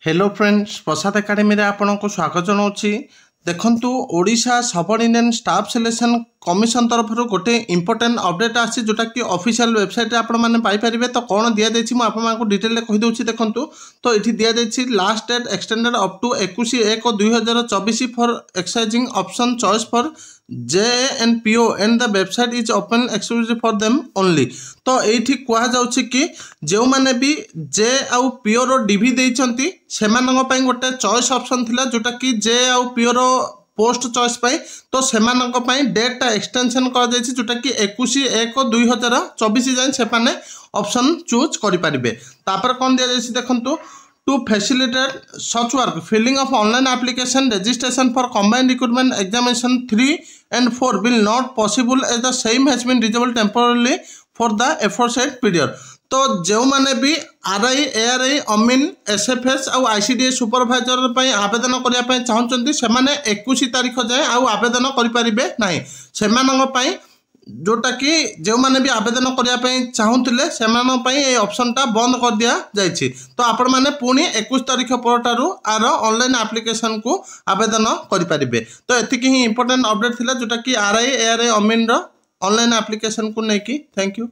Hello friends प्रसाद academy रे आपनको स्वागत जनाऊँगी। देखंतु Odisha subordinate staff selection commission तरफ गोटे इंपोर्टेंट अपडेट आसी जोटा कि ऑफिशियल वेबसाइट आपण माने पाई परिबे। तो कौन दिया जायछि मु आपन मानको डिटेल रे कहि दोछि। देखंतु तो एठी दिया जायछि last date extended up to 21/1/2024 for exercising option choice for JNPO and the website is open exclusive for them only. तो एठी कहा जाउछि कि जो माने भी जे आउ पीओ रो डीवी देइछंती सेमानंग पई गोटे चॉइस ऑप्शन थिला जोटा कि जे आउ पीओ रो पोस्ट चॉइस पाई। तो सेमानंग पई डेट एक्सटेंशन कर जायछि जोटा कि 21/1/2024 जाय सेपाने ऑप्शन चूज करि परिबे। तापर कोन दिया जायछि देखंतु to facilitate such work filling of online application registration for combined recruitment examination 3 and 4 will not possible as the same has been disabled temporarily for the aforesaid period। तो जो माने भी आरआई एआरआई अमीन SFS आउ आईसीडीए supervisor पई आवेदन करिया पई चाहउचंती से माने 21 तारिख जाए आउ आवेदन करि परिबे नाही। सेमानंग पई जोटा कि जो माने भी आवेदन करिया पई चाहूतिले सेमानन पई ए ऑप्शन टा बंद कर दिया जायछि। तो आपण माने पुनी 21 तारिख परटारु आर ऑनलाइन एप्लीकेशन को आवेदन करि परिबे। तो एतिकी ही इंपोर्टेंट अपडेट थिला जोटा कि आरआई एआरआई अमीन रो ऑनलाइन एप्लीकेशन को नेकी। Thank you.